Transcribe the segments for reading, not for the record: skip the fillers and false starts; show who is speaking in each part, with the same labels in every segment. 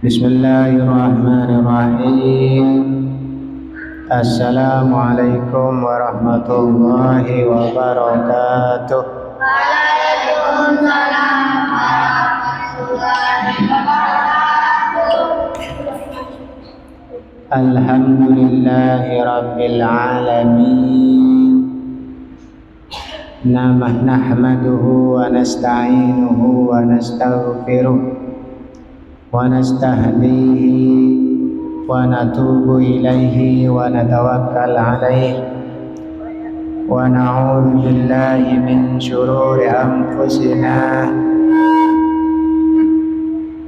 Speaker 1: Bismillahirrahmanirrahim. Assalamualaikum warahmatullahi wabarakatuh.
Speaker 2: Waalaikumsalam warahmatullahi wabarakatuh.
Speaker 1: Alhamdulillahi rabbil alamin. Nahmaduhu wa nasta'inuhu wa nastaghfiruh wa nastahdihi wa natubu ilaihi wa natawakkal alaihi wa na'udzu billahi min syururi anfusina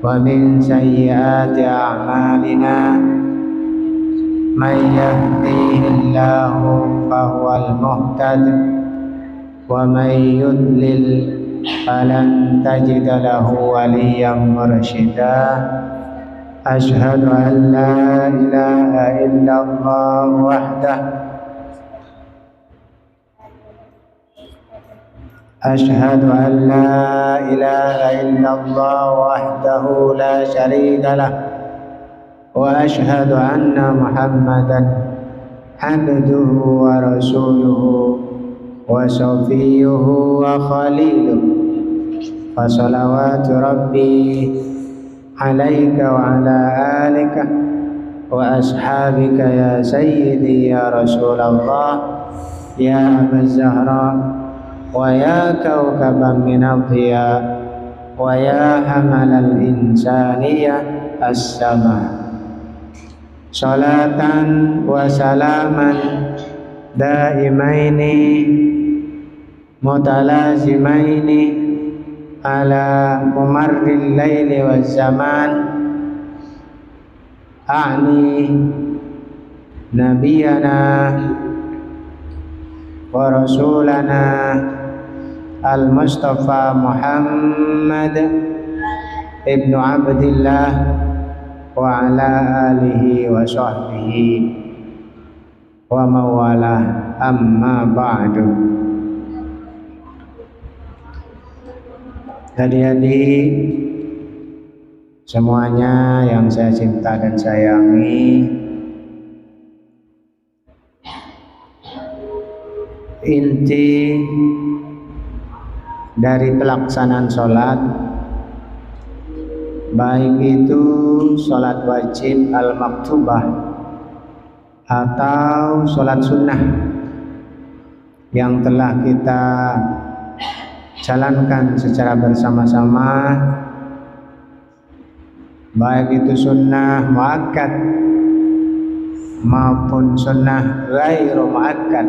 Speaker 1: wa min sayyiati a'malina. Man yahdihillahu fahuwal muhtad wa man yudlil falan tajida lahu waliyan mursyida. Asyhadu an la ilaha illallah wahdah Asyhadu an la ilaha illallah wahdahu la syarika lah wa asyhadu anna Muhammadan abduhu wa rasuluhu wa safiyuhu wa khaliluhu. Fa salawatu rabbi alaika wa ala alika wa ashabika ya sayyidi ya Rasulullah ya Aba Zahra wa ya kawkaban min adhiya wa ya hamalal insaniyah as-sama. Salatan wa salaman daimaini mutalazimaini ala mumarril laili waz zaman a'ni nabiyana wa rasulana al-Mustafa Muhammad ibnu Abdillah wa ala alihi wa sahbihi wa mawalah, amma ba'du. Adik-adik semuanya yang saya cinta dan sayangi, inti dari pelaksanaan sholat, baik itu sholat wajib al-maktubah atau sholat sunnah yang telah kita jalankan secara bersama-sama, baik itu sunnah muakkad maupun sunnah ghairu muakkad.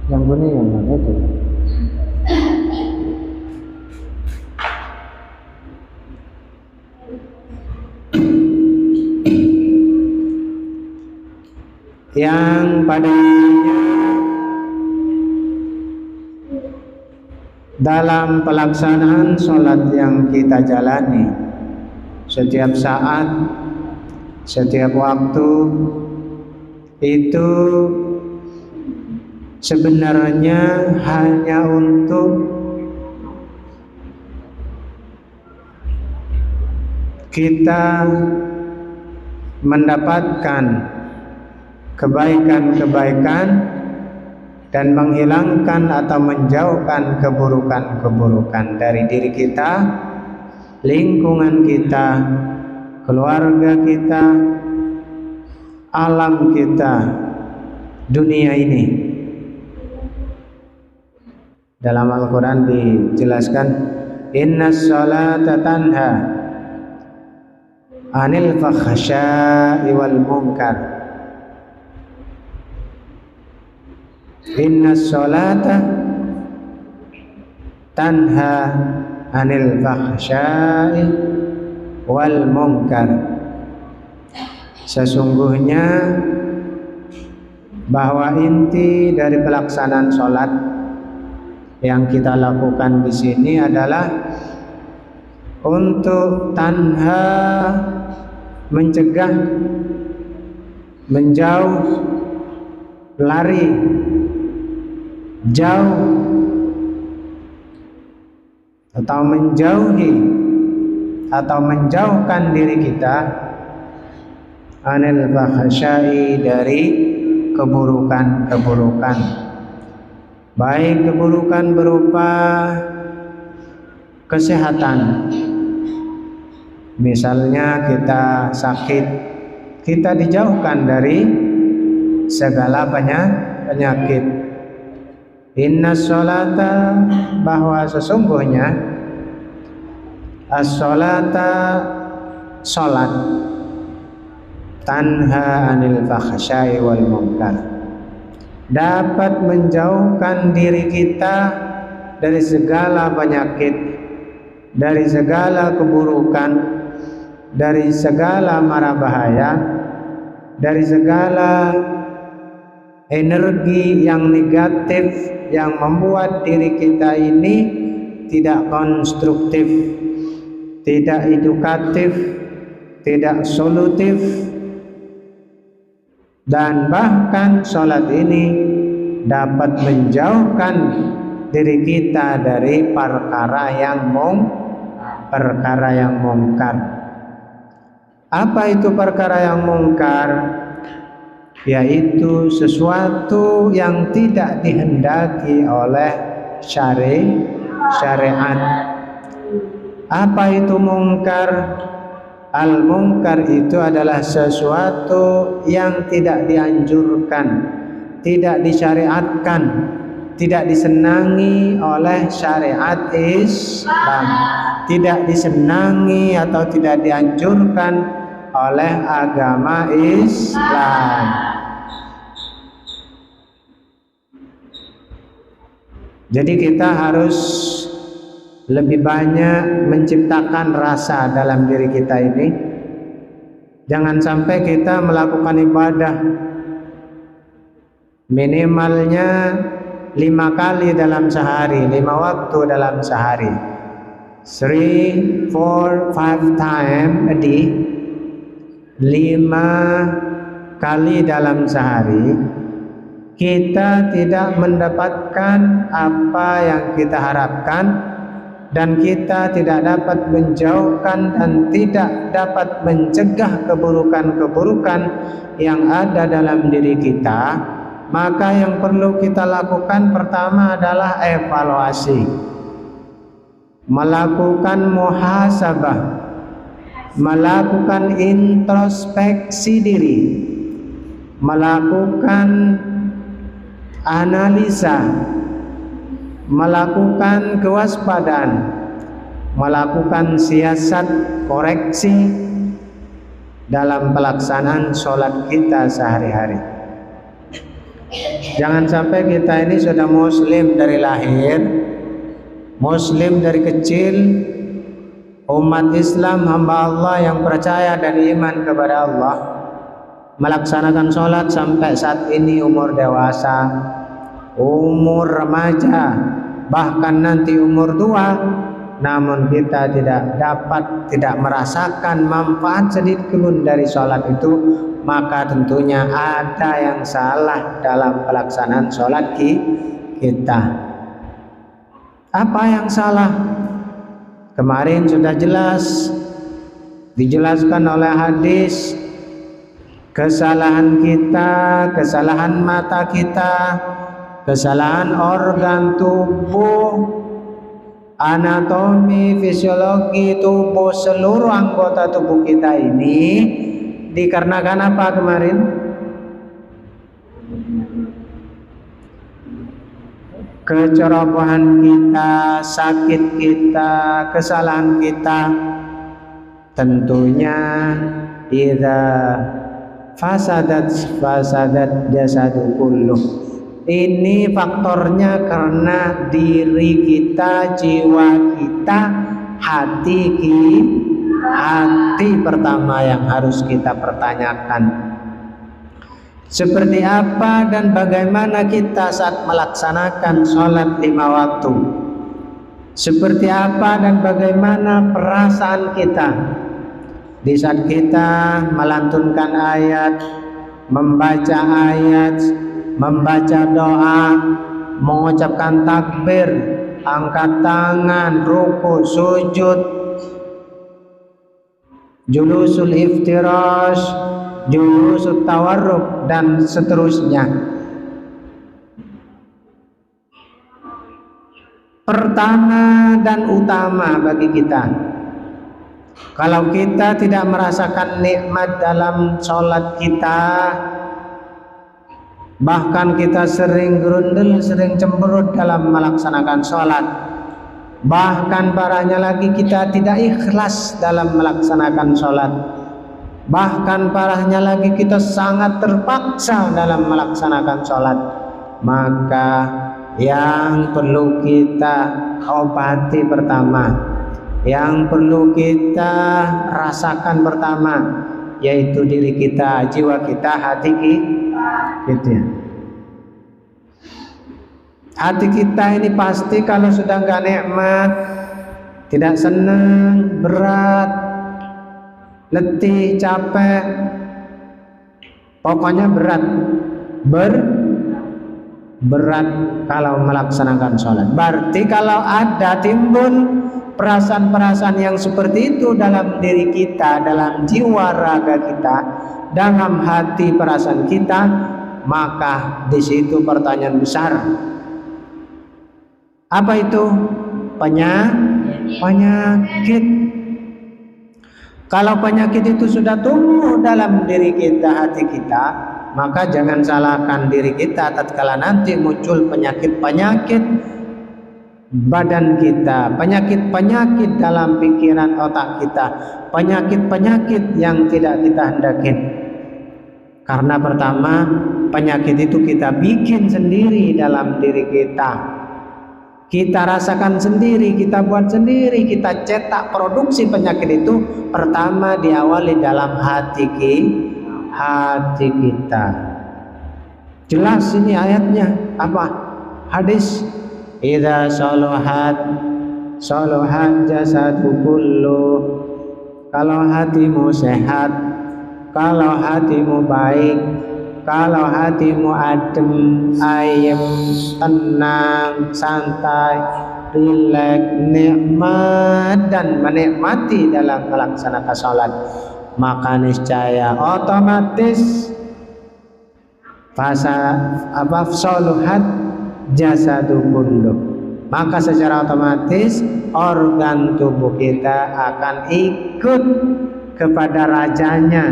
Speaker 1: Yang bunyi yang mana itu? Yang pada intinya dalam pelaksanaan sholat yang kita jalani setiap saat, setiap waktu, itu sebenarnya hanya untuk kita mendapatkan kebaikan-kebaikan dan menghilangkan atau menjauhkan keburukan-keburukan dari diri kita, lingkungan kita, keluarga kita, alam kita, dunia ini. Dalam Al-Quran dijelaskan, innas sholata tanha anil fakhsya'i wal munkar. Innas sholata tanha anil fakhsya'i wal munkar. Sesungguhnya bahwa inti dari pelaksanaan sholat yang kita lakukan di sini adalah untuk tanha, mencegah, menjauh, lari jauh atau menjauhi atau menjauhkan diri kita anil fahsyai, dari keburukan-keburukan, baik keburukan berupa kesehatan, misalnya kita sakit, kita dijauhkan dari segala penyakit. Inna sholata, bahwa sesungguhnya as-sholata, sholat, tanha anil fakhsyai wal munkar, dapat menjauhkan diri kita dari segala penyakit, dari segala keburukan, dari segala mara bahaya, dari segala energi yang negatif yang membuat diri kita ini tidak konstruktif, tidak edukatif, tidak solutif. Dan bahkan sholat ini dapat menjauhkan diri kita dari perkara yang mungkar. Apa itu perkara yang mungkar? Yaitu sesuatu yang tidak dihendaki oleh syariat. Apa itu mungkar? Al-mungkar itu adalah sesuatu yang tidak dianjurkan, tidak disyariatkan, tidak disenangi oleh syariat Islam, tidak disenangi atau tidak dianjurkan oleh agama Islam. Jadi kita harus lebih banyak menciptakan rasa dalam diri kita ini. Jangan sampai kita melakukan ibadah minimalnya 5 kali dalam sehari, 5 waktu dalam sehari, 3, 4, 5 times a day, 5 kali dalam sehari, kita tidak mendapatkan apa yang kita harapkan, dan kita tidak dapat menjauhkan dan tidak dapat mencegah keburukan-keburukan yang ada dalam diri kita. Maka yang perlu kita lakukan pertama adalah evaluasi, melakukan muhasabah, melakukan introspeksi diri, melakukan analisa, melakukan kewaspadaan, melakukan siasat koreksi dalam pelaksanaan sholat kita sehari-hari. Jangan sampai kita ini sudah muslim dari lahir, muslim dari kecil, umat Islam, hamba Allah yang percaya dan iman kepada Allah, melaksanakan sholat sampai saat ini umur dewasa, umur remaja, bahkan nanti umur tua, namun kita tidak merasakan manfaat sedikit pun dari sholat itu, maka tentunya ada yang salah dalam pelaksanaan sholat kita. Apa yang salah? Kemarin sudah jelas dijelaskan oleh hadis. Kesalahan kita, kesalahan mata kita, kesalahan organ tubuh, anatomi, fisiologi tubuh, seluruh anggota tubuh kita ini dikarenakan apa kemarin? Kecerobohan kita, sakit kita, kesalahan kita. Tentunya idza fasadat jasadu kulluh. Ini faktornya karena diri kita, jiwa kita, hati pertama yang harus kita pertanyakan. Seperti apa dan bagaimana kita saat melaksanakan sholat 5 waktu? Seperti apa dan bagaimana perasaan kita di saat kita melantunkan ayat, membaca doa, mengucapkan takbir, angkat tangan, ruku, sujud, julusul iftirash, julusul tawarruk, dan seterusnya. Pertama dan utama bagi kita, kalau kita tidak merasakan nikmat dalam sholat kita, bahkan kita sering gerundel, sering cemberut dalam melaksanakan sholat, bahkan parahnya lagi kita tidak ikhlas dalam melaksanakan sholat, bahkan parahnya lagi kita sangat terpaksa dalam melaksanakan sholat, maka yang perlu kita obati pertama, yang perlu kita rasakan pertama, yaitu diri kita, jiwa kita, hati kita. Hati kita ini pasti kalau sudah nggak nikmat, tidak senang, berat, letih, capek, pokoknya berat, berat kalau melaksanakan sholat. Berarti kalau ada timbul perasaan-perasaan yang seperti itu dalam diri kita, dalam jiwa raga kita, dalam hati perasaan kita, maka di situ pertanyaan besar. Apa itu? Penyakit. Kalau penyakit itu sudah tumbuh dalam diri kita, hati kita, maka jangan salahkan diri kita tatkala nanti muncul penyakit-penyakit badan kita, penyakit-penyakit dalam pikiran otak kita, penyakit-penyakit yang tidak kita hendaki. Karena pertama, penyakit itu kita bikin sendiri dalam diri kita. Kita rasakan sendiri, kita buat sendiri, kita cetak produksi penyakit itu pertama diawali dalam hati kita. Jelas ini ayatnya apa? Hadis. Idza salahat jasadu kullu. Kalau hatimu sehat, kalau hatimu baik, kalau hatimu adem, ayem, tenang, santai, rileks, nikmat dan menikmati dalam melaksanakan sholat, maka niscaya otomatis salahat jasadu kullu, maka secara otomatis organ tubuh kita akan ikut kepada rajanya,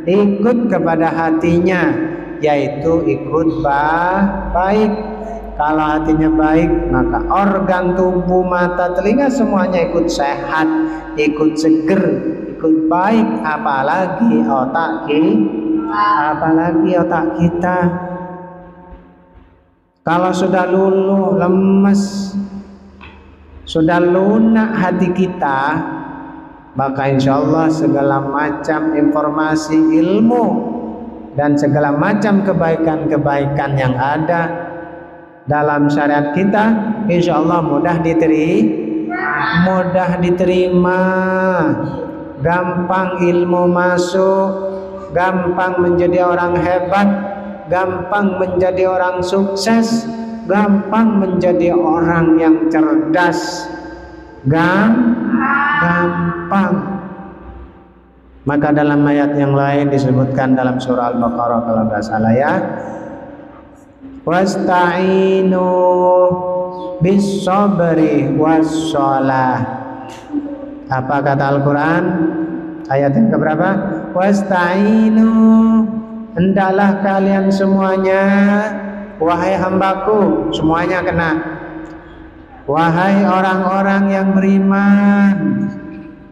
Speaker 1: ikut kepada hatinya, yaitu ikut baik. Kalau hatinya baik, maka organ tubuh, mata, telinga semuanya ikut sehat, ikut seger, ikut baik. Apalagi otak kita. Kalau sudah luluh, lemes, sudah lunak hati kita, maka insya Allah segala macam informasi, ilmu, dan segala macam kebaikan-kebaikan yang ada dalam syariat kita, insya Allah mudah diterima, gampang ilmu masuk, gampang menjadi orang hebat, gampang menjadi orang sukses, gampang menjadi orang yang cerdas, gampang. Maka dalam ayat yang lain disebutkan dalam surah Al-Baqarah kalau nggak salah ya, wasta'inu bis-sabri was-shalah. Apa kata Al-Quran? Ayat yang keberapa? Wasta'inu, hendaklah kalian semuanya, wahai hambaku, semuanya kena, wahai orang-orang yang beriman,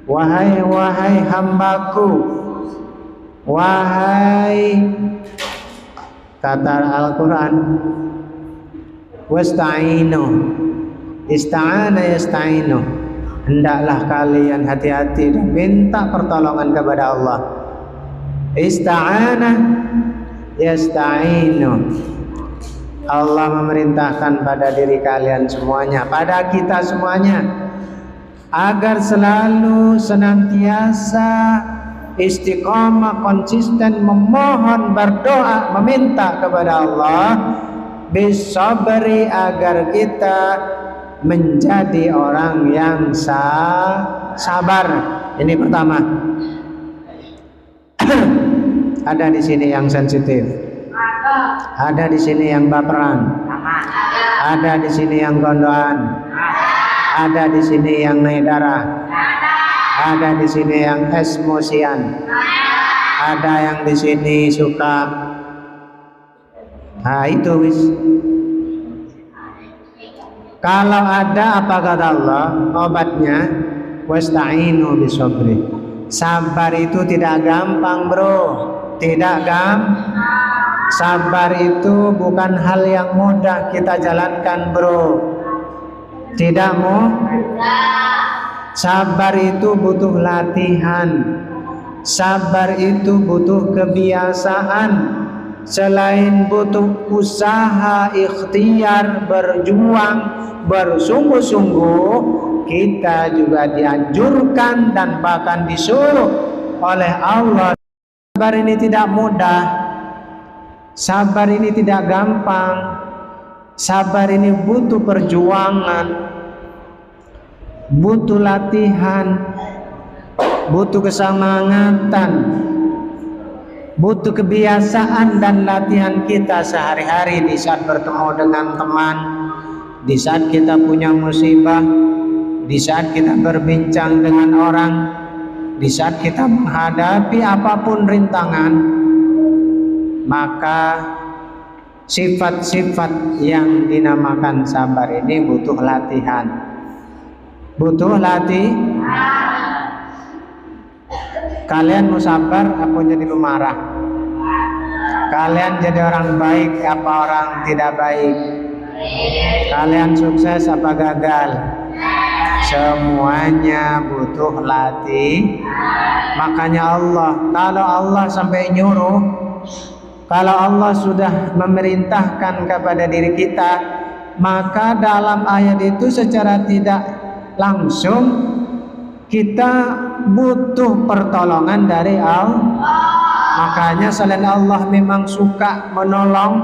Speaker 1: wahai hambaku, wahai, kata Al-Quran, wasta'inu, ista'ana yasta'inu, hendaklah kalian hati-hati dan minta pertolongan kepada Allah. Ista'ana yasta'inu, Allah memerintahkan pada diri kalian semuanya, pada kita semuanya, agar selalu senantiasa istiqamah, konsisten memohon, berdoa, meminta kepada Allah bisabri, agar kita menjadi orang yang sabar. Ini pertama. Ada di sini yang sensitif, ada di sini yang baperan, ada di sini yang gondoan, ada di sini yang naik darah, ada di sini yang emosian, ada yang di sini suka. Nah itu wis. Kalau ada, apa kata Allah obatnya? Wasta'inu bisabri. Sabar itu tidak gampang bro, tidak gampang. Sabar itu bukan hal yang mudah kita jalankan bro, tidak mudah. Sabar itu butuh latihan, sabar itu butuh kebiasaan. Selain butuh usaha, ikhtiar, berjuang, bersungguh-sungguh, kita juga dianjurkan dan bahkan disuruh oleh Allah. Sabar ini tidak mudah, sabar ini tidak gampang, sabar ini butuh perjuangan, butuh latihan, butuh kesemangatan, butuh kebiasaan dan latihan kita sehari-hari. Di saat bertemu dengan teman, di saat kita punya musibah, di saat kita berbincang dengan orang, di saat kita menghadapi apapun rintangan, maka sifat-sifat yang dinamakan sabar ini butuh latihan, butuh latihan. Kalian mau sabar apa jadi pemarah? Kalian jadi orang baik apa orang tidak baik? Kalian sukses apa gagal? Semuanya butuh latih. Makanya Allah, kalau Allah sampai nyuruh, kalau Allah sudah memerintahkan kepada diri kita, maka dalam ayat itu secara tidak langsung kita butuh pertolongan dari Allah. Makanya selain Allah memang suka menolong,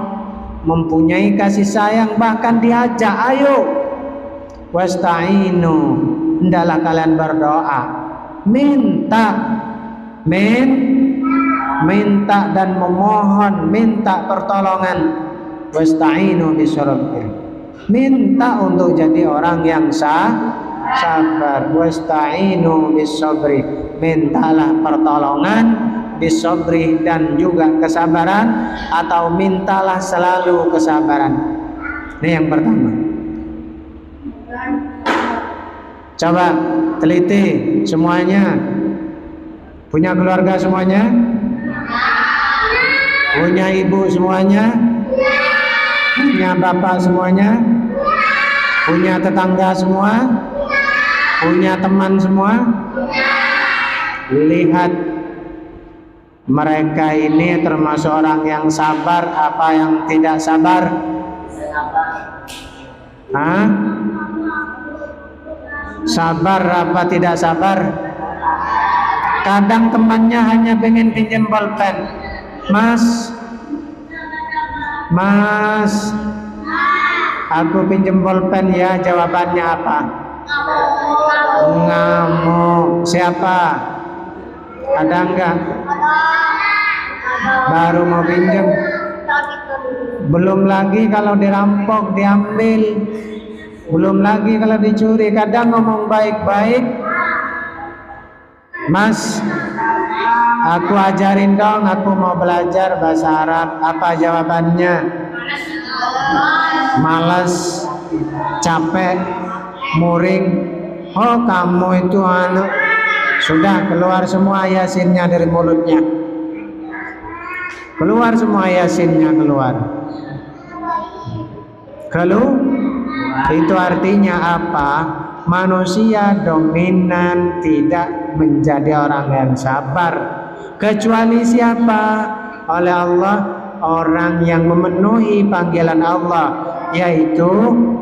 Speaker 1: mempunyai kasih sayang, bahkan diajak, ayo wasta'inu, hendaklah kalian berdoa, minta dan memohon, minta pertolongan. Wasta'inu bisabri, minta untuk jadi orang yang sabar. Wasta'inu bisabri, mintalah pertolongan, bisabri dan juga kesabaran, atau mintalah selalu kesabaran. Ini yang pertama. Coba teliti semuanya. Punya keluarga semuanya? Punya ibu semuanya? Punya bapak semuanya? Punya tetangga semua? Punya teman semua? Lihat mereka ini termasuk orang yang sabar apa yang tidak sabar? Hah? Sabar apa tidak sabar? Kadang temannya hanya pengen pinjam pulpen. Mas, aku pinjam pulpen ya. Jawabannya apa? Ngamuk. Siapa? Ada enggak? Baru mau pinjam. Belum lagi kalau dirampok, diambil. Belum lagi kalau dicuri. Kadang ngomong baik-baik, Mas, aku ajarin dong, aku mau belajar bahasa Arab. Apa jawabannya? Malas, capek, muring. Oh, kamu itu sudah keluar semua yasinnya dari mulutnya. Keluar semua yasinnya, keluar. Kalau itu artinya apa? Manusia dominan tidak menjadi orang yang sabar. Kecuali siapa? Oleh Allah, orang yang memenuhi panggilan Allah, yaitu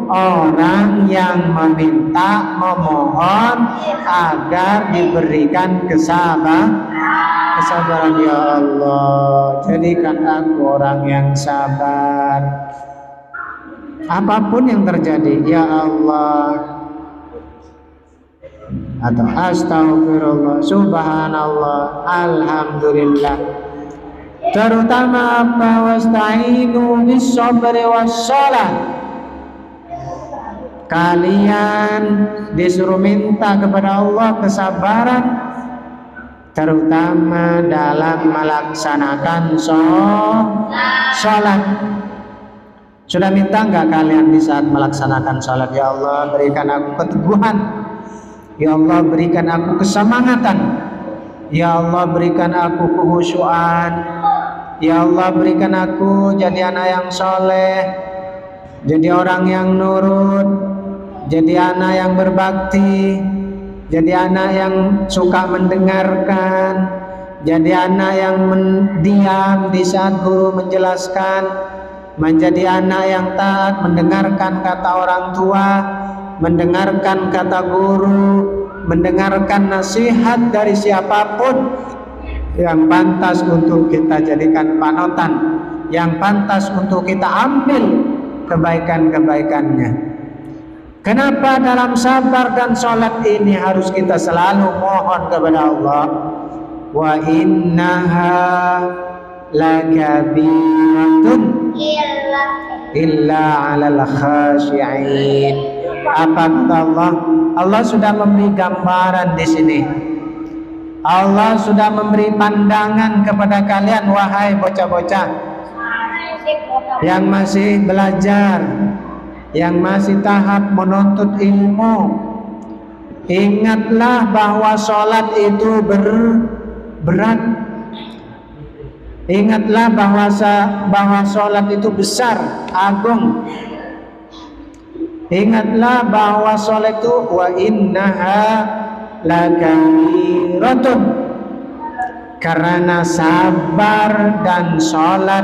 Speaker 1: orang yang meminta, memohon agar diberikan kesabaran. Ya Allah, jadikan aku orang yang sabar. apapun yang terjadi, ya Allah, atau astagfirullah, subhanallah, alhamdulillah. Terutama apa? Wasta'inu bis sabri was shalah. Kalian disuruh minta kepada Allah kesabaran, terutama dalam melaksanakan sholat. Sudah minta enggak kalian di saat melaksanakan sholat? Ya Allah, berikan aku keteguhan. Ya Allah, berikan aku kesemangatan. Ya Allah, berikan aku kehusyuan. Ya Allah, berikan aku jadi anak yang soleh, jadi orang yang nurut, jadi anak yang berbakti, jadi anak yang suka mendengarkan, jadi anak yang diam di saat guru menjelaskan, menjadi anak yang taat mendengarkan kata orang tua, mendengarkan kata guru, mendengarkan nasihat dari siapapun yang pantas untuk kita jadikan panutan, yang pantas untuk kita ambil kebaikan-kebaikannya. Kenapa dalam sabar dan sholat ini harus kita selalu mohon kepada Allah? Wa innaha lakabiratun illa 'alal khashi'in. Apa kata Allah? Allah sudah memberi gambaran di sini. Allah sudah memberi pandangan kepada kalian, wahai bocah-bocah yang masih belajar, yang masih tahap menuntut ilmu. Ingatlah bahwa sholat itu berat. Ingatlah bahwa sholat itu besar, agung. Ingatlah bahwa sholat itu wa innaha lakabiratun, karena sabar dan sholat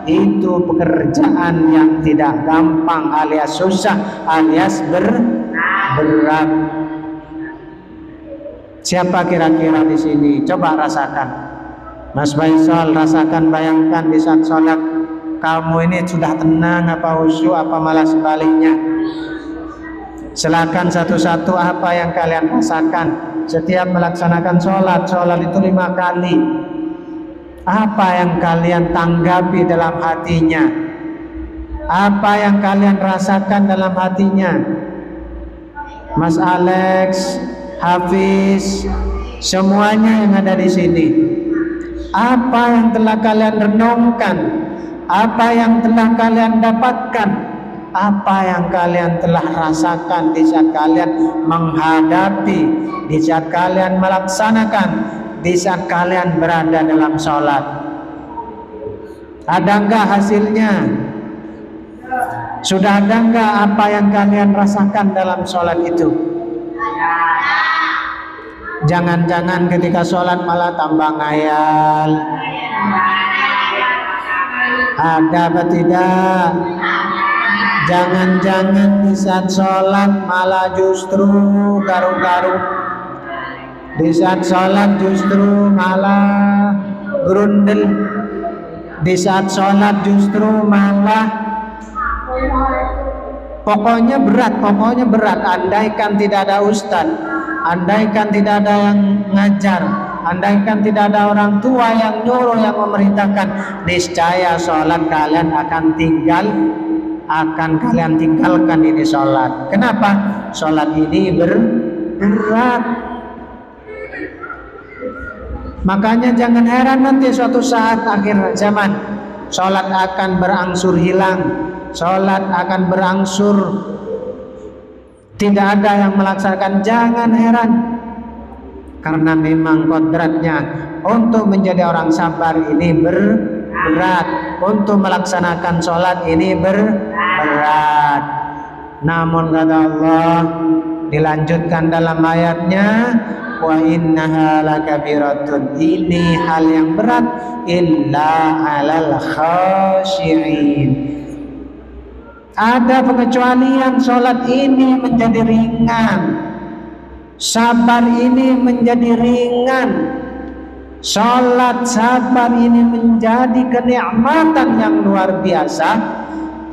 Speaker 1: itu pekerjaan yang tidak gampang, alias susah, alias berat. Siapa kira-kira di sini? Coba rasakan, Mas Faisal, rasakan, bayangkan di saat sholat kamu ini sudah tenang apa khusyuk apa malah sebaliknya. Silakan satu-satu apa yang kalian rasakan setiap melaksanakan sholat. Sholat itu 5 kali. Apa yang kalian tanggapi dalam hatinya? Apa yang kalian rasakan dalam hatinya? Mas Alex, Hafiz, semuanya yang ada di sini. Apa yang telah kalian renungkan? Apa yang telah kalian dapatkan? Apa yang kalian telah rasakan di saat kalian menghadapi, di saat kalian melaksanakan, di saat kalian berada dalam sholat? Ada enggak hasilnya? Sudah ada enggak apa yang kalian rasakan dalam sholat itu? Jangan-jangan ketika sholat malah tambah ngayal. Ada apa tidak? Jangan-jangan di saat sholat malah justru garuk-garuk. Di saat sholat justru malah grundel. Di saat sholat justru malah pokoknya berat. Andaikan tidak ada ustaz, andaikan tidak ada yang ngajar, andaikan tidak ada orang tua yang nyuruh, yang memerintahkan, niscaya sholat kalian akan kalian tinggalkan ini sholat. Kenapa? Sholat ini berat. Makanya jangan heran nanti suatu saat akhir zaman sholat akan berangsur hilang, sholat akan berangsur tidak ada yang melaksanakan. Jangan heran, karena memang kodratnya untuk menjadi orang sabar ini berat, untuk melaksanakan sholat ini berat. Namun kata Allah, dilanjutkan dalam ayatnya, wa innaha lakabiratun, ini hal yang berat, illa 'alal khashi'in. Ada pengecualian, sholat ini menjadi ringan, sabar ini menjadi ringan. Sholat sabar ini menjadi kenikmatan yang luar biasa.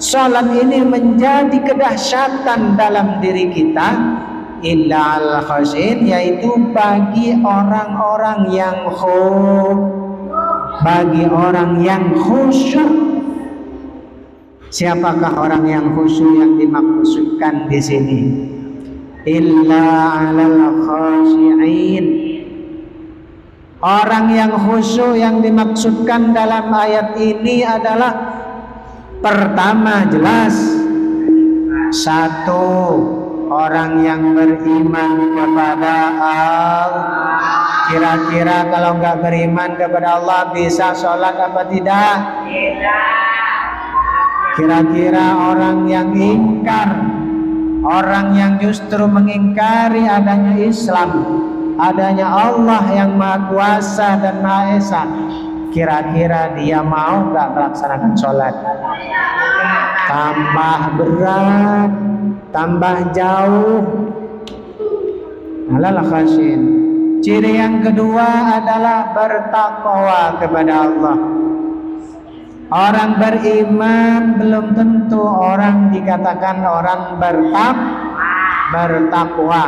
Speaker 1: Salat ini menjadi kedahsyatan dalam diri kita, illa al khashin, yaitu bagi orang-orang yang khusyuk. Siapakah orang yang khusyuk yang dimaksudkan di sini? Illa alal khashi'in. Orang yang khusyuk yang dimaksudkan dalam ayat ini adalah pertama jelas, satu, orang yang beriman kepada Allah. Kira-kira kalau nggak beriman kepada Allah bisa sholat apa tidak? Kira-kira orang yang ingkar, orang yang justru mengingkari adanya Islam, adanya Allah yang Maha Kuasa dan Maha Esa, kira-kira dia mau nggak melaksanakan sholat? Tambah berat, tambah jauh. Alal khashin. Ciri yang kedua adalah bertakwa kepada Allah. Orang beriman belum tentu orang dikatakan orang bertakwa.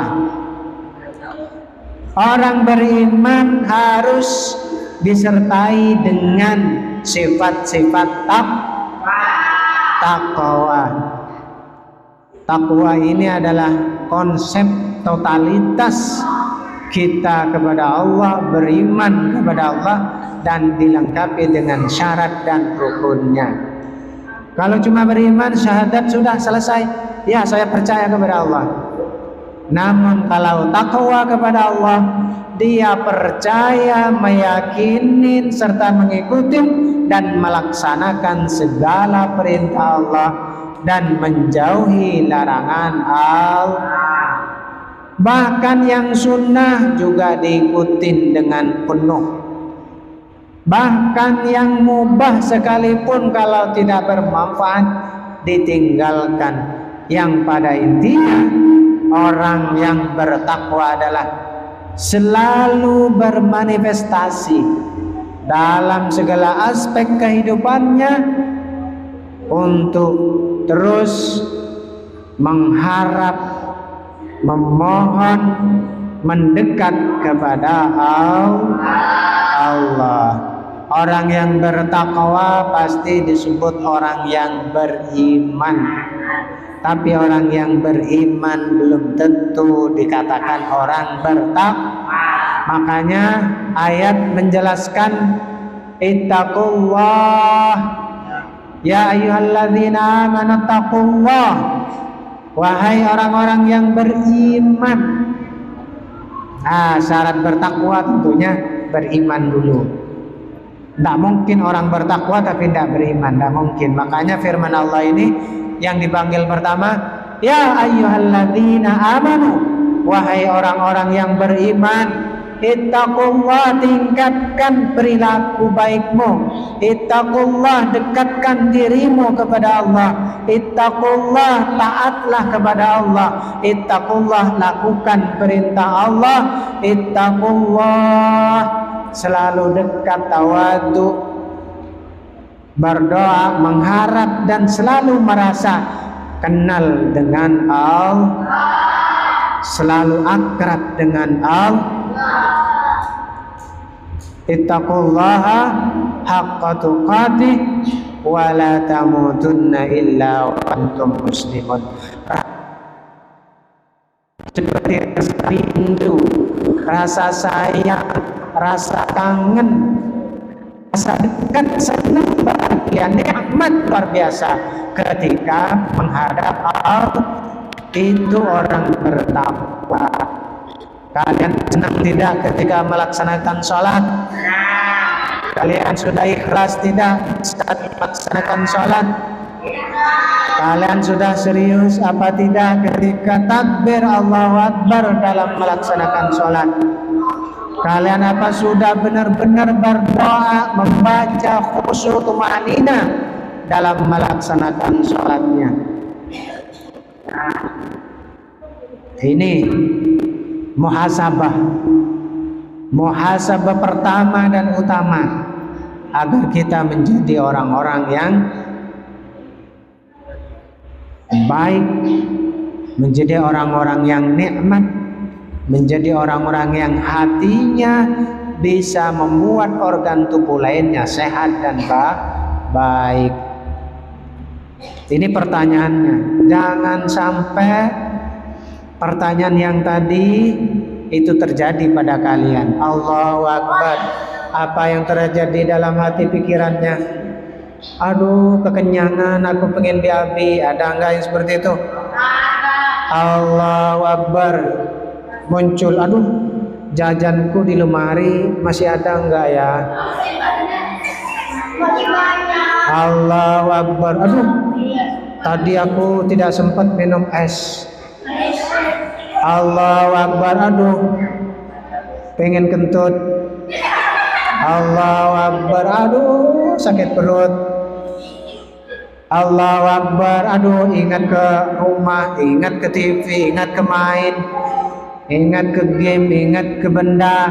Speaker 1: Orang beriman harus disertai dengan sifat-sifat takwa. Takwa ini adalah konsep totalitas kita kepada Allah, beriman kepada Allah, dan dilengkapi dengan syarat dan rukunnya. Kalau cuma beriman, syahadat sudah selesai, ya saya percaya kepada Allah. Namun kalau takwa kepada Allah, dia percaya, meyakini, serta mengikuti dan melaksanakan segala perintah Allah dan menjauhi larangan Allah. Bahkan yang sunnah juga diikuti dengan penuh. Bahkan yang mubah sekalipun kalau tidak bermanfaat ditinggalkan. Yang pada intinya orang yang bertakwa adalah selalu bermanifestasi dalam segala aspek kehidupannya untuk terus mengharap, memohon, mendekat kepada Allah. Orang yang bertakwa pasti disebut orang yang beriman. Tapi orang yang beriman belum tentu dikatakan orang bertakwa. Makanya ayat menjelaskan ittaqullah ya ayyuhalladzina amanu taqullah. Wahai orang-orang yang beriman. Syarat bertakwa tentunya beriman dulu. Tidak mungkin orang bertakwa tapi tidak beriman, tidak mungkin. Makanya firman Allah ini yang dipanggil pertama, ya ayyuhalladzina amanu, wahai orang-orang yang beriman, ittaqullah, tingkatkan perilaku baikmu. Ittaqullah, dekatkan dirimu kepada Allah. Ittaqullah, taatlah kepada Allah. Ittaqullah, lakukan perintah Allah. Ittaqullah, selalu dekat, tawadu, berdoa, mengharap, dan selalu merasa kenal dengan Allah, selalu akrab dengan Allah. Ittaqullaha haqqa tuqatih wa la tamutunna illa wa antum muslimun. Seperti rasa rindu, rasa sayang, rasa kangen, rasa dekat, senang, bahagia, nikmat luar biasa ketika menghadap Allah. Itu orang bertakwa. Kalian senang tidak ketika melaksanakan sholat? Kalian sudah ikhlas tidak saat melaksanakan sholat? Kalian sudah serius apa tidak ketika takbir Allahu Akbar dalam melaksanakan sholat? Kalian apa sudah benar-benar berdoa, membaca khusyuk tumanina dalam melaksanakan sholatnya? Ini muhasabah pertama dan utama agar kita menjadi orang-orang yang baik, menjadi orang-orang yang nikmat, menjadi orang-orang yang hatinya bisa membuat organ tubuh lainnya sehat dan baik. Ini pertanyaannya. Jangan sampai pertanyaan yang tadi itu terjadi pada kalian. Allahu Akbar. Apa yang terjadi dalam hati pikirannya? Aduh, kekenyangan, aku pengen BAB. Ada enggak yang seperti itu? Allahu Akbar. Muncul, aduh, jajanku di lemari masih ada enggak ya? Allahu Akbar. Aduh, tadi aku tidak sempat minum es. Allahu Akbar. Aduh, pengen kentut. Allahu Akbar. Aduh, sakit perut. Allahu Akbar. Aduh, ingat ke rumah, ingat ke TV, ingat ke main, ingat ke game, ingat ke benda,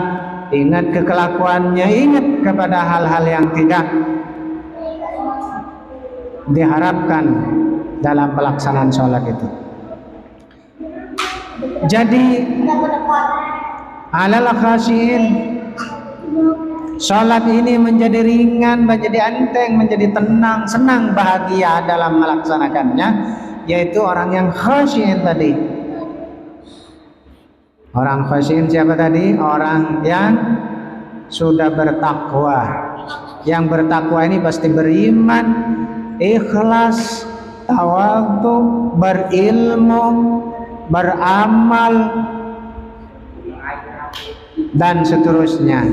Speaker 1: ingat ke kelakuannya, ingat kepada hal-hal yang tidak diharapkan dalam pelaksanaan sholat itu. Jadi alal khasyin, sholat ini menjadi ringan, menjadi enteng, menjadi tenang, senang, bahagia dalam melaksanakannya, yaitu orang yang khasyin tadi. Orang khasyin siapa tadi? Orang yang sudah bertakwa. Yang bertakwa ini pasti beriman, ikhlas, tawadhu, berilmu, beramal, dan seterusnya.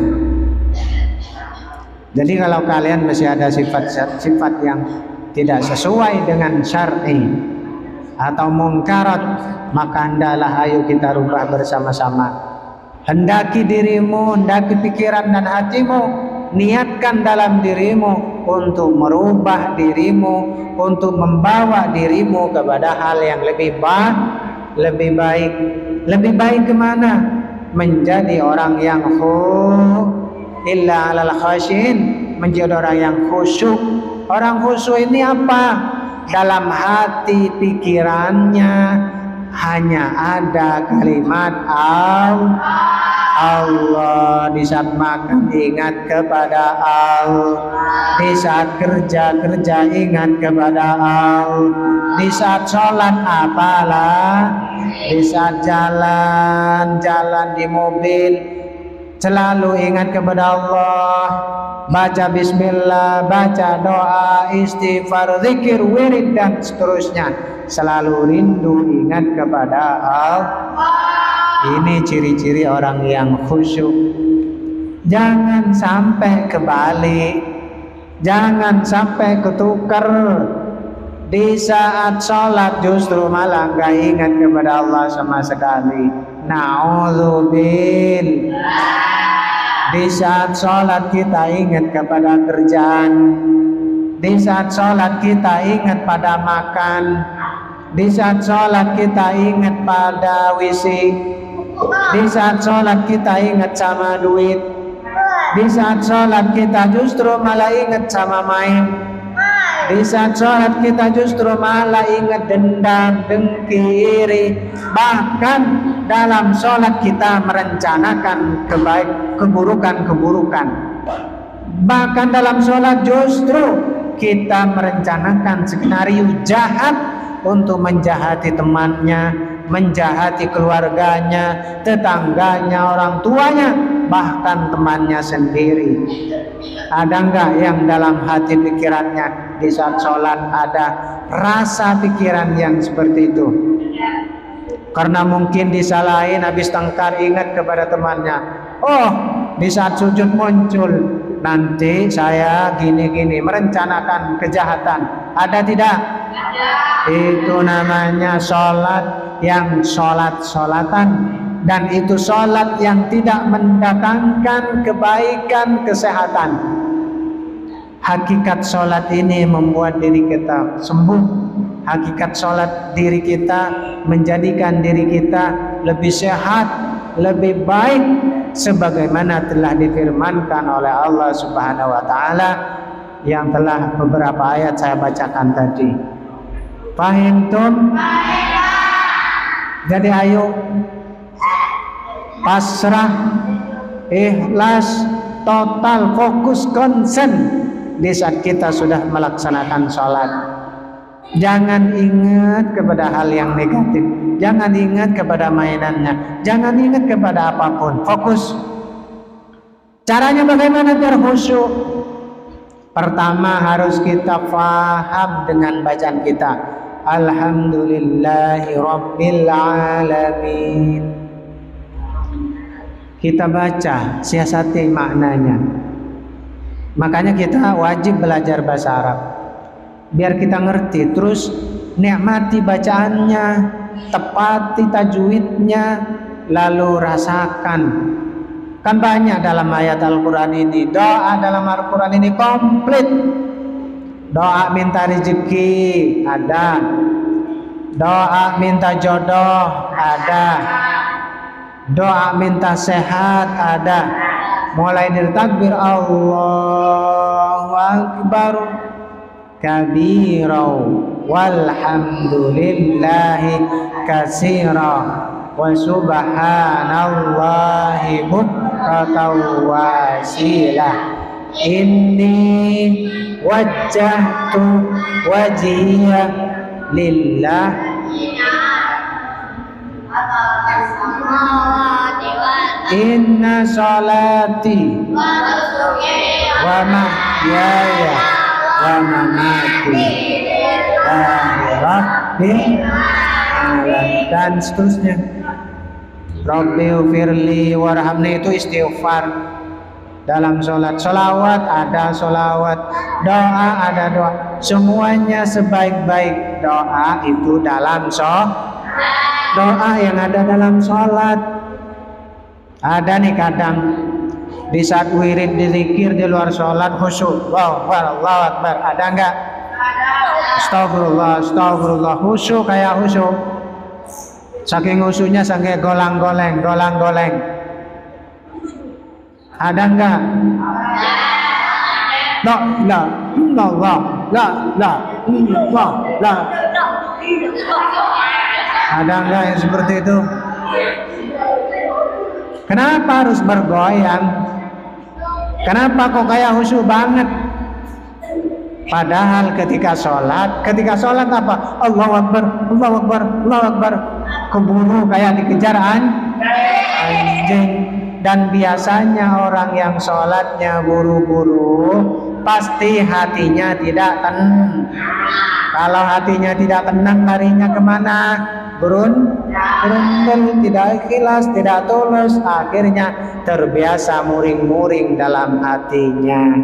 Speaker 1: Jadi kalau kalian masih ada sifat-sifat yang tidak sesuai dengan syar'i atau mungkarat, maka hendaklah ayo kita rubah bersama-sama. Hendaki dirimu, hendaki pikiran dan hatimu, niatkan dalam dirimu untuk merubah dirimu, untuk membawa dirimu kepada hal yang lebih baik. Lebih baik kemana? Menjadi orang yang illa alal khasyin, menjadi orang yang khusyuk. Orang khusyuk ini apa? Dalam hati pikirannya hanya ada kalimat Allah. Di saat makan ingat kepada Allah, di saat kerja ingat kepada Allah, di saat sholat apalah, di saat jalan di mobil selalu ingat kepada Allah, baca bismillah, baca doa, istighfar, zikir, wirid, dan seterusnya. Selalu rindu ingat kepada Allah. Ini ciri-ciri orang yang khusyuk. Jangan sampai kebalik, jangan sampai ketukar. Di saat sholat justru malah gak ingat kepada Allah sama sekali. Na'udzubillah. Di saat sholat kita ingat kepada kerjaan, di saat sholat kita ingat pada makan, di saat sholat kita ingat pada WC, di saat sholat kita ingat sama duit, di saat sholat kita justru malah ingat sama main, di saat sholat kita justru malah ingat dendam, dengki, iri. Bahkan dalam sholat kita merencanakan keburukan. Bahkan dalam sholat justru kita merencanakan skenario jahat untuk menjahati temannya, menjahati keluarganya, tetangganya, orang tuanya, bahkan temannya sendiri. Ada enggak yang dalam hati pikirannya di saat sholat ada rasa pikiran yang seperti itu? Karena mungkin disalahin habis tengkar ingat kepada temannya. Oh, di saat sujud muncul, nanti saya gini-gini, merencanakan kejahatan. Ada tidak? Itu namanya sholat yang sholat-sholatan. Dan itu sholat yang tidak mendatangkan kebaikan, kesehatan. Hakikat sholat ini membuat diri kita sembuh. Hakikat sholat diri kita menjadikan diri kita lebih sehat, lebih baik, sebagaimana telah difirmankan oleh Allah Subhanahu wa Ta'ala yang telah beberapa ayat saya bacakan tadi. Fahimtum? Jadi ayo pasrah, ikhlas, total, fokus, konsen di saat kita sudah melaksanakan sholat. Jangan ingat kepada hal yang negatif, jangan ingat kepada mainannya, jangan ingat kepada apapun. Fokus. Caranya bagaimana biar khusyuk? Pertama harus kita faham dengan bacaan kita. Alhamdulillahi Rabbil Alamin. Kita baca, siasati maknanya. Makanya kita wajib belajar bahasa Arab biar kita ngerti, terus nikmati bacaannya, tepati tajwidnya, lalu rasakan. Kan banyak dalam ayat Al-Quran ini, doa dalam Al-Quran ini komplit. Doa minta rezeki ada, doa minta jodoh ada, doa minta sehat ada. Mulai dari takbir Allahu Akbar kabira walhamdulillahi katsira wa subhanallahi bukratan wasila. Inni wajjahtu wajhiya lillah inna salati wa mahyaya wa mamati rabbil alamin, dan seterusnya. Rabbighfirli warhamni, itu istighfar dalam sholat. Sholawat ada sholawat, doa ada doa, semuanya sebaik-baik doa itu dalam doa yang ada dalam sholat. Ada nih kadang di saat wirid, di zikir di luar sholat khusyuk, Allahu Akbar, ada enggak? Astagfirullah, astagfirullah, khusyuk kayak khusyuk. Saking khusyuknya sampai golang-goleng. Ada enggak? La ada enggak yang seperti itu? Kenapa harus bergoyang? Kenapa kok kayak khusyuk banget? Padahal ketika sholat apa? Allahu Akbar, Allahu Akbar, Allahu Akbar. Keburu kayak dikejar anjing. Dan biasanya orang yang sholatnya buru-buru pasti hatinya tidak tenang. Kalau hatinya tidak tenang, larinya kemana? Berundul, tidak ikhlas, tidak tulus, akhirnya terbiasa muring-muring dalam hatinya.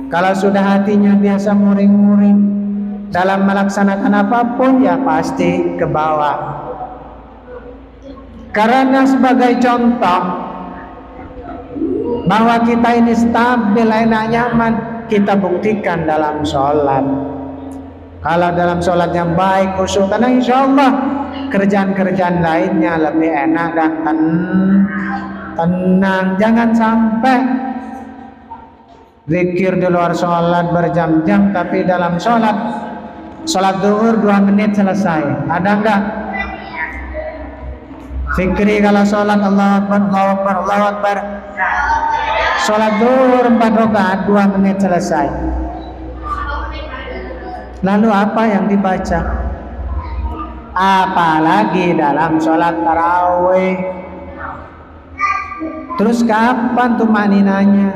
Speaker 1: Kalau sudah hatinya biasa muring-muring dalam melaksanakan apapun, ya pasti ke bawah. Karena sebagai contoh bahwa kita ini stabil, enak, nyaman, kita buktikan dalam sholat. Kalau dalam sholatnya baik, khusyuk, tenang, insya Allah kerjaan-kerjaan lainnya lebih enak dan tenang. Jangan sampai zikir di luar sholat berjam-jam, tapi dalam sholat zuhur 2 menit selesai. Ada enggak? Zikri kalau sholat Allahu Akbar, Allahu Akbar, Allahu Akbar. Sholat zuhur 4 rakaat 2 menit selesai. Lalu apa yang dibaca? Apalagi dalam sholat tarawih. Terus kapan tuh maninanya?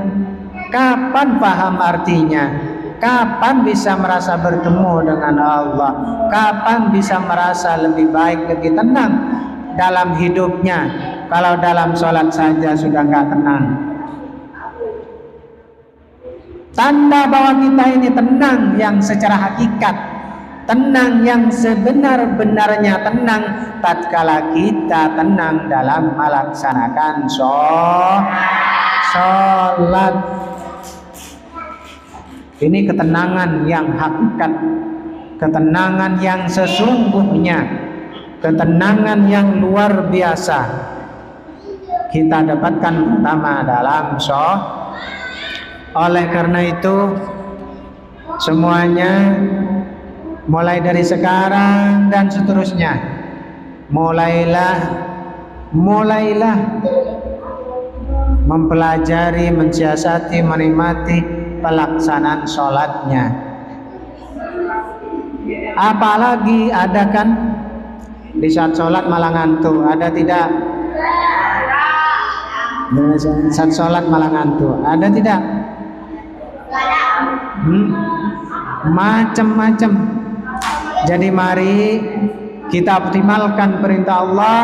Speaker 1: Kapan paham artinya? Kapan bisa merasa bertemu dengan Allah? Kapan bisa merasa lebih baik, lebih tenang dalam hidupnya? Kalau dalam sholat saja sudah nggak tenang. Tanda bahwa kita ini tenang yang secara hakikat, tenang yang sebenar-benarnya tenang tatkala kita tenang dalam melaksanakan sholat. Ini ketenangan yang hakikat, ketenangan yang sesungguhnya, ketenangan yang luar biasa kita dapatkan pertama dalam sholat. Oleh karena itu semuanya mulai dari sekarang dan seterusnya, mulailah mempelajari, mensiasati, menikmati pelaksanaan sholatnya. Apalagi ada kan di saat sholat malah ngantuk, ada tidak? Saat sholat malah ngantuk, ada tidak? Macam-macam. Jadi mari kita optimalkan perintah Allah,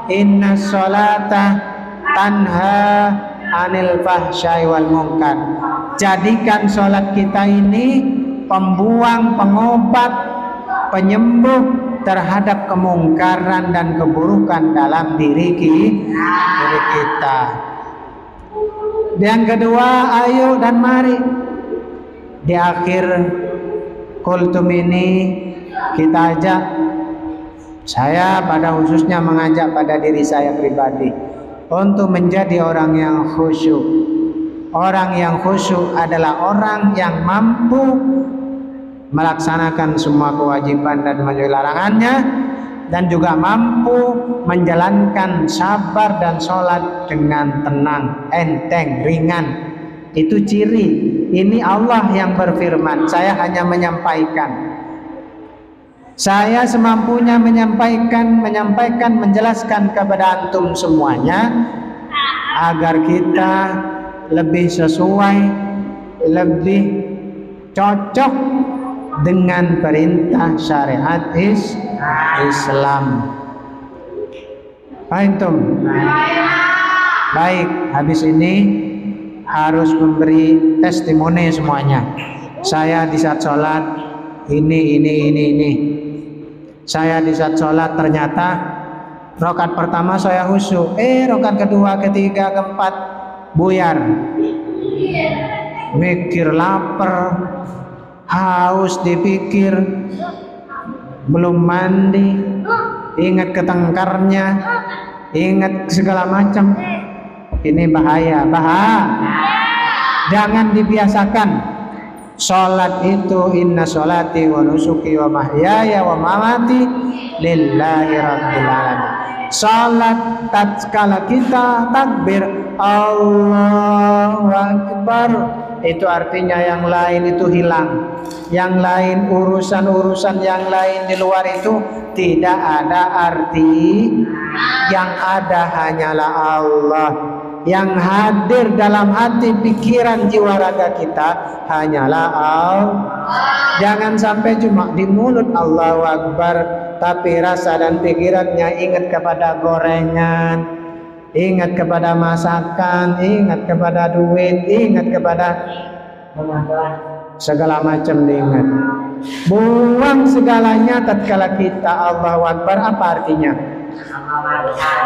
Speaker 1: inna sholata tanha anil fahsyai wal munkar. Jadikan sholat kita ini pembuang, pengobat, penyembuh terhadap kemungkaran dan keburukan dalam diri kita. Yang kedua, ayo dan mari di akhir kultum ini kita ajak, saya pada khususnya mengajak pada diri saya pribadi untuk menjadi orang yang khusyuk. Orang yang khusyuk adalah orang yang mampu melaksanakan semua kewajiban dan menjauhi larangannya, dan juga mampu menjalankan sabar dan sholat dengan tenang, enteng, ringan. Itu ciri. Ini Allah yang berfirman, saya hanya menyampaikan. Saya semampunya menyampaikan, menjelaskan kepada antum semuanya agar kita lebih sesuai, lebih cocok dengan perintah syariat Islam. Antum? Baik, habis ini harus memberi testimoni semuanya. Saya di saat sholat ini. Saya di saat sholat ternyata rakaat pertama saya khusyuk, rakaat kedua, ketiga, keempat buyar, mikir, lapar, haus, dipikir, belum mandi, ingat ketengkarnya, ingat segala macam. Ini bahaya. Jangan dibiasakan. Sholat itu inna sholati wa nusuki wa mahyaya wa mamati lillahi rabbil alamin. Sholat tatkala kita takbir Allahu Akbar, itu artinya yang lain itu hilang, yang lain urusan yang lain di luar itu tidak ada arti. Yang ada hanyalah Allah. Yang hadir dalam hati, pikiran, jiwa, raga kita hanyalah Allah. Jangan sampai cuma di mulut Allahu Akbar, tapi rasa dan pikirannya ingat kepada gorengan, ingat kepada masakan, ingat kepada duit, ingat kepada segala macam diingat. Buang segalanya tatkala kita Allahu Akbar. Apa artinya?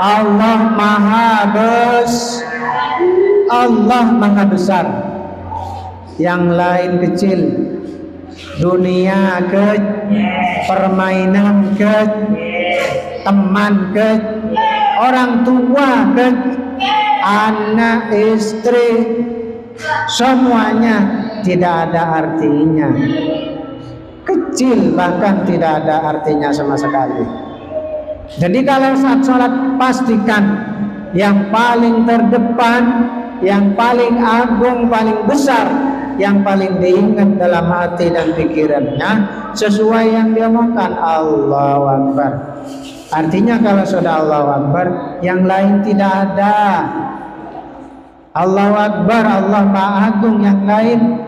Speaker 1: Allah Maha Allah Maha Besar. Yang lain kecil, dunia permainan teman orang tua anak, istri, semuanya tidak ada artinya. Kecil bahkan tidak ada artinya sama sekali. Jadi kalau saat sholat, pastikan yang paling terdepan, yang paling agung, paling besar, yang paling diingat dalam hati dan pikirannya sesuai yang diomongkan Allahu Akbar. Artinya kalau sudah Allahu Akbar, yang lain tidak ada. Allahu Akbar, Allah Maha Agung, yang lain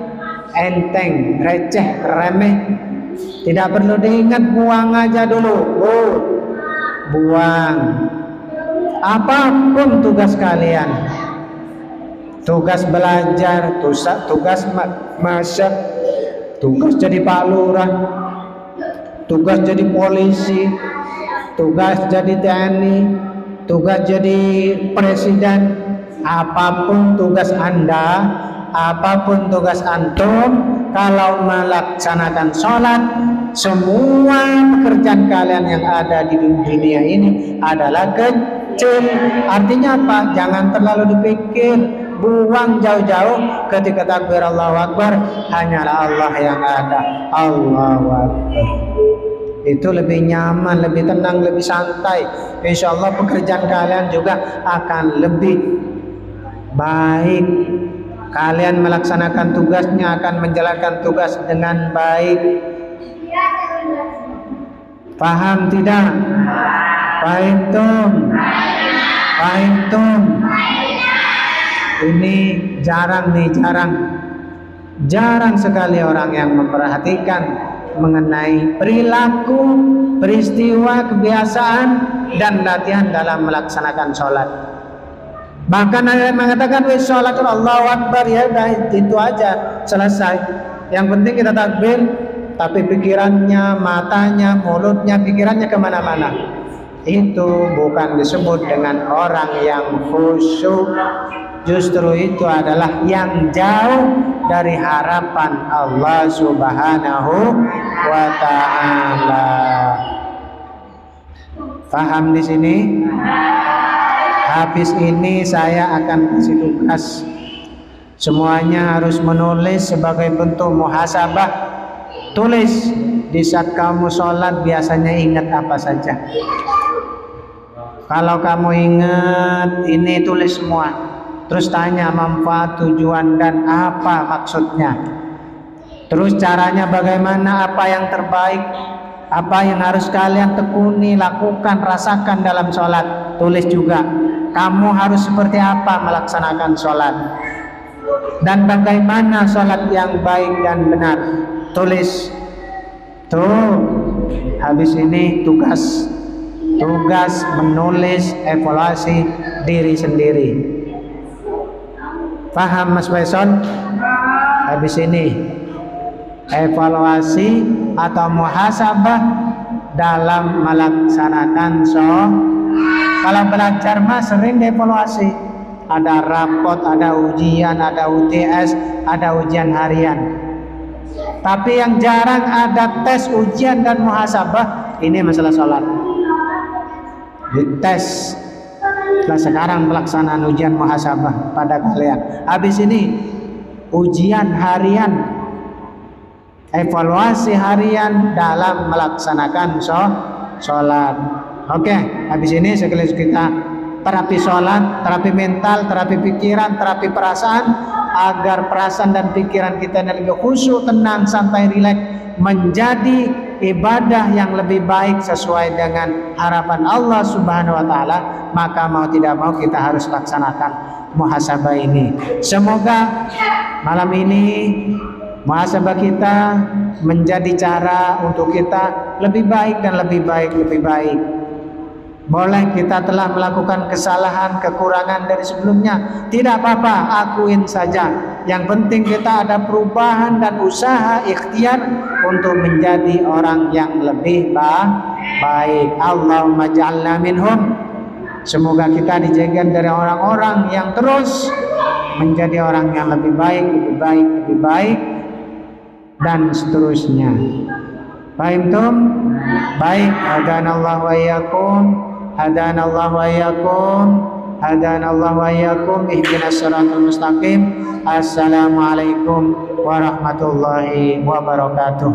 Speaker 1: enteng, receh, remeh, tidak perlu diingat, buang aja dulu. Buang. Apapun tugas kalian, tugas belajar, tugas masak, tugas jadi Pak Lurah, tugas jadi polisi, tugas jadi TNI, tugas jadi presiden, apapun tugas Anda, apapun tugas antum, kalau melaksanakan sholat, semua pekerjaan kalian yang ada di dunia ini adalah kecil. Artinya apa? Jangan terlalu dipikir, buang jauh-jauh. Ketika takbir Allahu Akbar, hanyalah Allah yang ada. Allahu Akbar. Itu lebih nyaman, lebih tenang, lebih santai. Insya Allah pekerjaan kalian juga akan lebih baik. Kalian melaksanakan tugasnya, akan menjalankan tugas dengan baik. Paham tidak? Fahimtum? Fahimtum? Ini jarang nih, jarang sekali orang yang memperhatikan mengenai perilaku, peristiwa, kebiasaan, dan latihan dalam melaksanakan sholat. Bahkan ada yang mengatakan, wis sholat Allahu Akbar, ya udah itu aja, selesai. Yang penting kita takbir, tapi pikirannya, matanya, mulutnya, pikirannya kemana-mana. Itu bukan disebut dengan orang yang khusyuk. Justru itu adalah yang jauh dari harapan Allah Subhanahu wa Ta'ala. Paham di sini? Habis ini saya akan kasih tugas. Semuanya harus menulis sebagai bentuk muhasabah. Tulis di saat kamu sholat biasanya ingat apa saja. Kalau kamu ingat ini, tulis semua. Terus tanya manfaat, tujuan, dan apa maksudnya. Terus caranya bagaimana, apa yang terbaik, apa yang harus kalian tekuni, lakukan, rasakan dalam sholat. Tulis juga. Kamu harus seperti apa melaksanakan sholat. Dan bagaimana sholat yang baik dan benar. Tulis. Tuh, habis ini tugas menulis evaluasi diri sendiri. Paham Mas Faisal? Habis ini evaluasi atau muhasabah dalam melaksanakan sholat. Kalau belajar mah sering evaluasi. Ada rapot, ada ujian, ada UTS, ada ujian harian. Tapi yang jarang ada tes, ujian, dan muhasabah. Ini masalah sholat. Dites. Nah, sekarang pelaksanaan ujian muhasabah pada kalian. Habis ini ujian harian, evaluasi harian dalam melaksanakan sholat. Oke, habis ini sekaligus kita terapi sholat, terapi mental, terapi pikiran, terapi perasaan, agar perasaan dan pikiran kita lebih khusyuk, tenang, santai, rileks, menjadi ibadah yang lebih baik sesuai dengan harapan Allah Subhanahu wa Ta'ala. Maka mau tidak mau kita harus laksanakan muhasabah ini. Semoga malam ini muhasabah kita menjadi cara untuk kita lebih baik dan lebih baik. Boleh kita telah melakukan kesalahan, kekurangan dari sebelumnya, tidak apa-apa, akuin saja. Yang penting kita ada perubahan dan usaha ikhtiar untuk menjadi orang yang lebih baik. Allahumma ja'alna minhum. Semoga kita dijaga dari orang-orang yang terus menjadi orang yang lebih baik, dan seterusnya. Fahimtum? Baik, hadanallahu wa iyyakum. Hadanallahu wa iyyakum. Hadanallahu wa iyyakum ihdinas siratal mustaqim. Assalamualaikum warahmatullahi wabarakatuh.